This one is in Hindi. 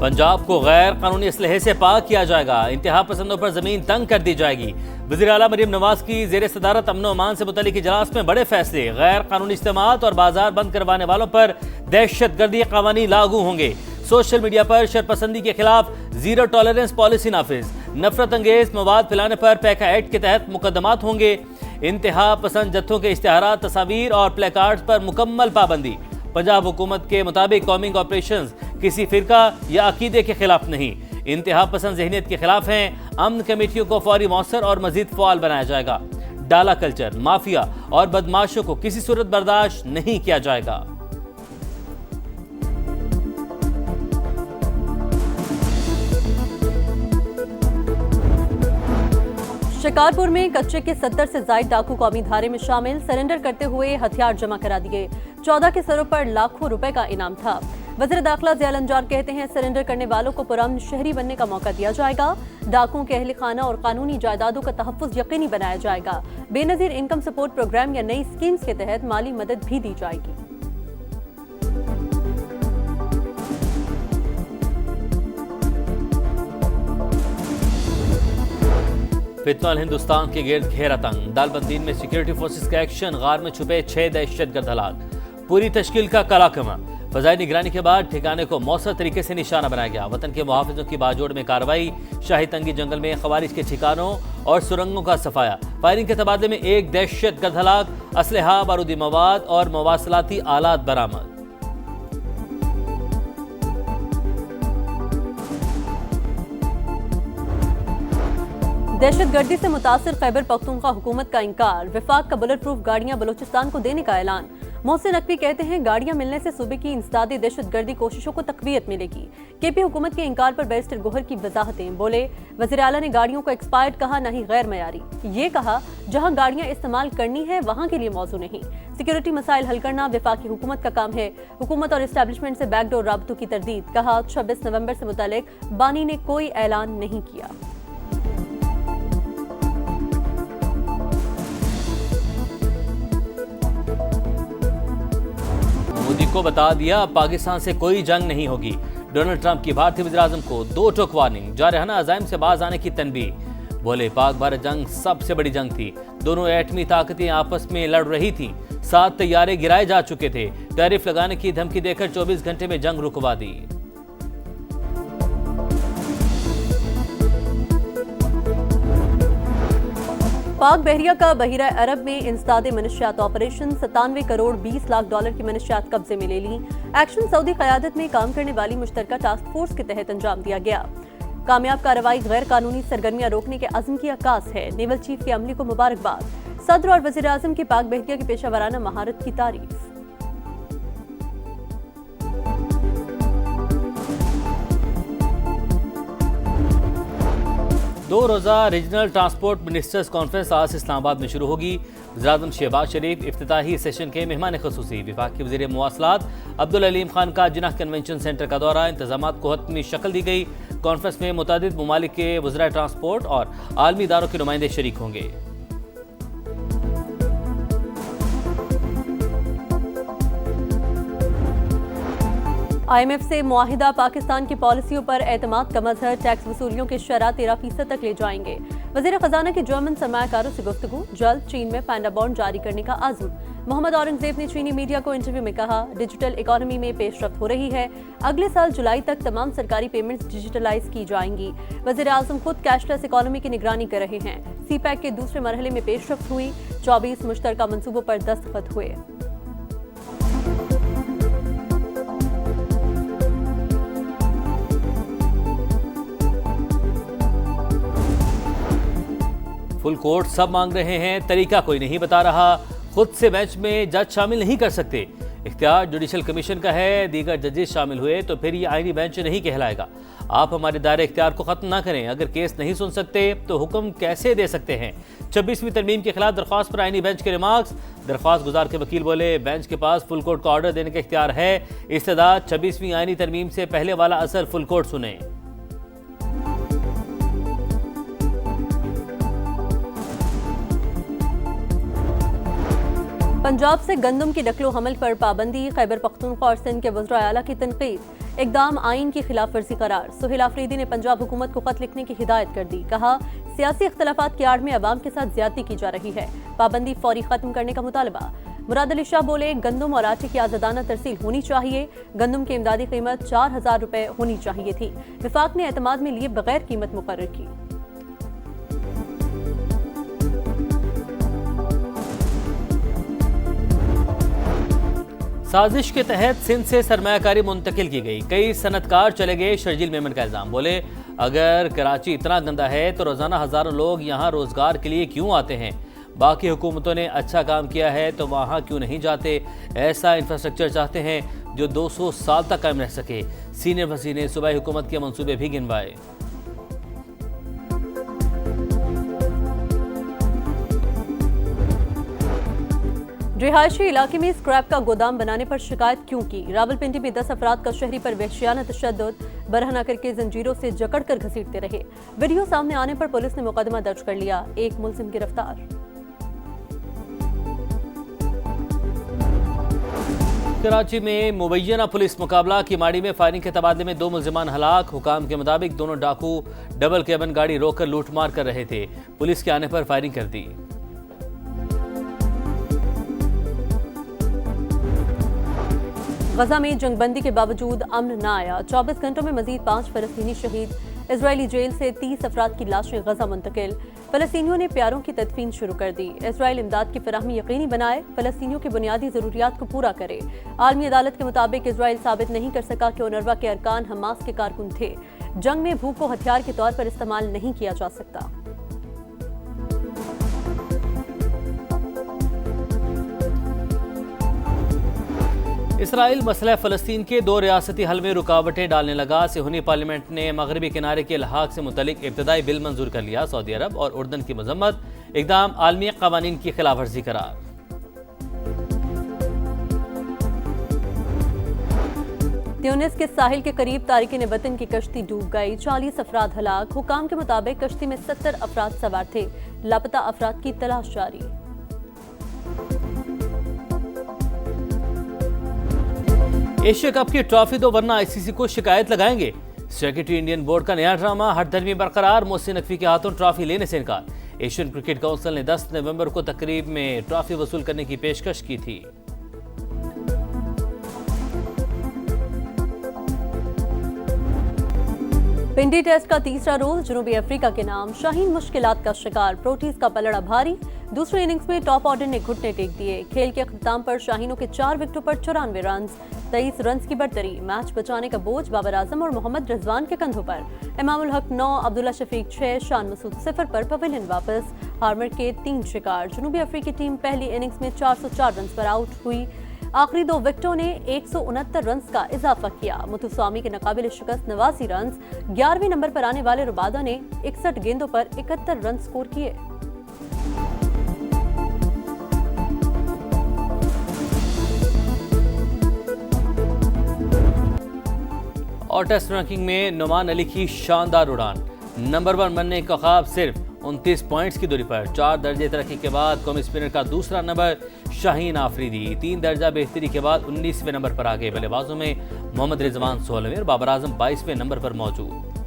पंजाब को गैर कानूनी असलहे से पाक किया जाएगा। इंतहा पसंदों पर जमीन तंग कर दी जाएगी। वज़ीर आला मरीम नवाज की जेर सदारत अमन अमान से मुतल्लिक इजलास में बड़े फैसले। गैर कानूनी इज्तिमात और बाजार बंद करवाने वालों पर दहशत गर्दी कानून लागू होंगे। सोशल मीडिया पर शरपसंदी के खिलाफ जीरो टॉलरेंस पॉलिसी नाफिज। नफरत अंगेज मवाद फैलाने पर पैका एक्ट के तहत मुकदमात होंगे। इंतहा पसंद जत्थों के इश्तिहारात, तस्वीर और प्लेकार्ड्स पर मुकम्मल पाबंदी। पंजाब हुकूमत के मुताबिक कॉमिंग ऑपरेशंस किसी फिरका या अकीदे के खिलाफ नहीं, इंतहा पसंद ज़हनियत के खिलाफ हैं। अमन कमेटियों को फौरी मौसर और मजीद फ़आल बनाया जाएगा। डाला कल्चर, माफिया और बदमाशों को किसी सूरत बर्दाश्त नहीं किया जाएगा। शिकारपुर में कच्चे के 70 से ज्यादा डाकू कौमी धारे में शामिल। सरेंडर करते हुए हथियार जमा करा दिए। 14 के सरों पर लाखों रुपए का इनाम था। वज़ीर दाखिला ज़िया अंजार कहते हैं, सरेंडर करने वालों को पुरअमन शहरी बनने का मौका दिया जाएगा। डाकुओं के अहल खाना और कानूनी जायदादों का तहफ़्फ़ुज़ यकीनी बनाया जाएगा। बेनज़ीर इनकम सपोर्ट प्रोग्राम या नई स्कीम्स के तहत माली मदद भी दी जाएगी। फितनल हिंदुस्तान के गिर्द घेरा तंग। दालबंदीन में सिक्योरिटी फोर्सेस का एक्शन। गार में छुपे 6 दहशतगर्द हलाक। पूरी तश्कील का कलाकमा। फजाई निगरानी के बाद ठिकाने को मौसर तरीके से निशाना बनाया गया। वतन के मुहाफिजों की बाजोड़ में कार्रवाई। शाही तंगी जंगल में खवारिज के ठिकानों और सुरंगों का सफाया। फायरिंग के तबादले में 1 दहशतगर्द हलाक। असलहा, बारूदी मवाद और मवासलाती आलात बरामद। दहशतगर्दी से मुतासिर खैबर पख्तूनख्वा हुकूमत का इंकार। विफाक का बुलेट प्रूफ गाड़ियां बलूचिस्तान को देने का ऐलान। मोहसिन नकवी कहते हैं, गाड़ियां मिलने से सूबे की इंसदादी दहशतगर्दी कोशिशों को तकवीयत मिलेगी। केपी हुकूमत के इंकार पर बैरिस्टर गोहर की वजाहतें। बोले, वज़ीर आला ने गाड़ियों को एक्सपायर्ड कहा, नहीं गैर मयारी। ये कहा, जहां गाड़ियां इस्तेमाल करनी है वहां के लिए मौजू नहीं। सिक्योरिटी मसाइल हल करना वफाकी हुकूमत का काम है। हुकूमत और एस्टैब्लिशमेंट से बैकडोर राबतों की तरदीद। कहा, 26 नवंबर से मुतालिक बानी ने कोई ऐलान नहीं किया। मोदी को बता दिया, पाकिस्तान से कोई जंग नहीं होगी। डोनाल्ड ट्रंप की भारतीय वज़ीर-ए-आज़म को 2 टोक वार्निंग। जारहाना अज़ाइम से बाज आने की तनबीह। बोले, पाक भारत जंग सबसे बड़ी जंग थी। दोनों एटमी ताकतें आपस में लड़ रही थीं। 7 तैयारे गिराए जा चुके थे। टैरिफ लगाने की धमकी देकर 24 घंटे में जंग रुकवा दी। पाक बहरिया का बहिरा अरब में इंसदादे मनशियात ऑपरेशन। 97 करोड़ 20 लाख डॉलर की मनशियात कब्जे में ले ली। एक्शन सऊदी क़यादत में काम करने वाली मुश्तरका टास्क फोर्स के तहत अंजाम दिया गया। कामयाब कार्रवाई गैर कानूनी सरगर्मियां रोकने के अज़्म की अक्कास है। नेवल चीफ के अमले को मुबारकबाद। सदर और वज़ीर आज़म की पाक बहरिया की पेशावराना महारत की तारीफ। 2 रोज़ा रीजनल ट्रांसपोर्ट मिनिस्टर्स कॉन्फ्रेंस आज इस्लामाबाद में शुरू होगी। वज़ीर-ए-आज़म शहबाज शरीफ इफ्तिताही सेशन के मेहमान ख़ुसूसी। विभाग के वज़ीर मवासलात अब्दुल अलीम खान का जिन्ना कन्वेंशन सेंटर का दौरा। इंतजामात को हतमी शक्ल दी गई। कॉन्फ्रेंस में मुतादिद ममालिक के वज़राए ट्रांसपोर्ट और आलमी इदारों के नुमाइंदे शरीक होंगे। IMF से मुआहिदा पाकिस्तान की पॉलिसियों पर एतमाद का मजहर। टैक्स वसूलियों की शरह 13% तक ले जाएंगे। वज़ीर खजाना की जर्मन सरमायाकारों से गुफ्तगू। जल्द चीन में पैंडा बॉन्ड जारी करने का आज़म। मोहम्मद औरंगजेब ने चीनी मीडिया को इंटरव्यू में कहा, डिजिटल इकोनॉमी में पेशरफ्त हो रही है। अगले साल जुलाई तक तमाम सरकारी पेमेंट्स डिजिटलाइज की जाएंगी। वज़ीर आज़म खुद कैशलेस इकोनॉमी की निगरानी कर रहे हैं। CPEC के दूसरे मरहले में पेशरफ्त हुई। 24 मुश्तरका मंसूबों पर दस्तखत हुए। फुल कोर्ट सब मांग रहे हैं, तरीका कोई नहीं बता रहा। खुद से मैच में जज शामिल नहीं कर सकते। इख्तियार जुडिशल कमीशन का है। दीगर जजेस शामिल हुए तो फिर ये आईनी बेंच नहीं कहलाएगा। आप हमारे दायरे इख्तियार को खत्म ना करें। अगर केस नहीं सुन सकते तो हुक्म कैसे दे सकते हैं। 26वीं तरमीम के खिलाफ दरख्वास्त पर आईनी बेंच के रिमार्क्स। दरख्वास्त गुजार के वकील बोले, बेंच के पास फुल कोर्ट का ऑर्डर देने का इख्तियार है। इस्तदाद 26वीं आईनी तरमीम से पहले वाला असर फुल कोर्ट सुने। पंजाब से गंदम की नकलो हमल पर पाबंदी, खैबर पख्तूनख्वा और सिंध के वज़रा आला की तनकीद। इक़दाम आइन की खिलाफ वर्जी करार। सुहेल आफरीदी ने पंजाब हुकूमत को खत लिखने की हिदायत कर दी। कहा, सियासी इख्तलाफात की आड़ में अवाम के साथ ज्यादती की जा रही है। पाबंदी फौरी खत्म करने का मुतालबा। मुराद अली शाह बोले, गंदम और आटे की आज़ादाना तरसील होनी चाहिए। गंदम की इमदादी कीमत 4,000 रुपए होनी चाहिए थी। विफाक ने एतमाद में लिए बगैर कीमत मुकर्रर की। साजिश के तहत सिंध से सरमायाकारी मुंतकिल की गई। कई सनतकार चले गए, शर्जील मेमन का इल्जाम। बोले, अगर कराची इतना गंदा है तो रोजाना हजारों लोग यहाँ रोजगार के लिए क्यों आते हैं? बाकी हुकूमतों ने अच्छा काम किया है तो वहाँ क्यों नहीं जाते? ऐसा इंफ्रास्ट्रक्चर चाहते हैं जो 200 साल तक कायम रह सके। सीनियर वज़ीर ने सूबाई हुकूमत के मंसूबे भी गिनवाए। रिहायशी इलाके में स्क्रैप का गोदाम बनाने पर शिकायत क्यों की? रावलपिंडी में 10 अफराद का शहरी पर वहशियाना तशद्दुद, बरहना करके जंजीरों से जकड़कर घसीटते रहे। वीडियो सामने आने पर पुलिस ने मुकदमा दर्ज कर लिया। एक मुलजिम गिरफ्तार। कराची में मुबैना पुलिस मुकाबला। किमाड़ी में फायरिंग के तबादले में 2 मुलजिमान हलाक। हुकाम के मुताबिक दोनों डाकू डबल केबन गाड़ी रोककर लूटमार कर रहे थे। पुलिस के आने पर फायरिंग कर दी। गजा में जंगबंदी के बावजूद अमन न आया। 24 घंटों में मजीद 5 फलस्तीनी शहीद। इजरायली जेल से 30 अफराद की लाशें गजा मुंतकिल। फलस्तीनियों ने प्यारों की तदफीन शुरू कर दी। इसराइल इमदाद की फराहमी यकीनी बनाए, फलस्तीनियों की बुनियादी जरूरियात को पूरा करे। आलमी अदालत के मुताबिक इसराइल साबित नहीं कर सका कि ओनरवा के अरकान हमास के कारकुन थे। जंग में भूख को हथियार के तौर पर इस्तेमाल नहीं किया जा सकता। इसराइल मसला फ़लस्तीन के 2 रियासती हल में रुकावटें डालने लगा। सिहोनी पार्लियामेंट ने मगरबी किनारे के लहाक से मुतलिक इब्तदाई बिल मंजूर कर लिया। सऊदी अरब और उर्दन की मजम्मत। इक़दाम आलमी क़वानीन की खिलाफ वर्जी करार। ट्यूनिस के साहिल के करीब तारिकीन वतन की कश्ती डूब गई। 40 अफराद हलाक। हुकाम के मुताबिक कश्ती में 70 अफराद सवार थे। लापता अफराद की तलाश जारी। एशिया कप की ट्रॉफी दो वरना आईसीसी को शिकायत लगाएंगे। सेक्रेटरी इंडियन बोर्ड का नया ड्रामा। हठधर्मी बरकरार। मोहसिन नकवी के हाथों ट्रॉफी लेने से इनकार। एशियन क्रिकेट काउंसिल ने 10 नवंबर को तकरीब में ट्रॉफी वसूल करने की पेशकश की थी। पिंडी टेस्ट का तीसरा रोज जनूबी अफ्रीका के नाम। शाहीन मुश्किलात का शिकार। प्रोटीज का पलड़ा भारी। दूसरे इनिंग्स में टॉप ऑर्डर ने घुटने टेक दिए। खेल के अख्ताम पर शाहीनों के 4 विकेटों पर 94 रन, 23 रन की बढ़तरी। मैच बचाने का बोझ बाबर आजम और मोहम्मद रिजवान के कंधों पर। इमामुल हक 9, अब्दुल्ला शफीक 6, शान मसूद 0 पर पवेलियन वापस। हार्मर के 3 शिकार। जनूबी अफ्रीकी टीम पहली इनिंग्स में 404 रन पर आउट हुई। आखिरी 2 विकेटों ने 169 रन का इजाफा किया। मुथुस्वामी के नाकाबिल शिकस्त 89 रन। 11वें नंबर पर आने वाले रुबादा ने 61 गेंदों पर 71 रन स्कोर किए। और टेस्ट रैंकिंग में नुमान अली की शानदार उड़ान। नंबर 1 बनने का ख्वाब सिर्फ 29 पॉइंट्स की दूरी पर। 4 दर्जे तरक्की के बाद कौमी स्पिनर का दूसरा नंबर शाहीन आफरीदी। 3 दर्जा बेहतरी के बाद 19वें नंबर पर आ गए। बल्लेबाजों में मोहम्मद रिजवान 16वें और बाबर आजम 22वें नंबर पर मौजूद।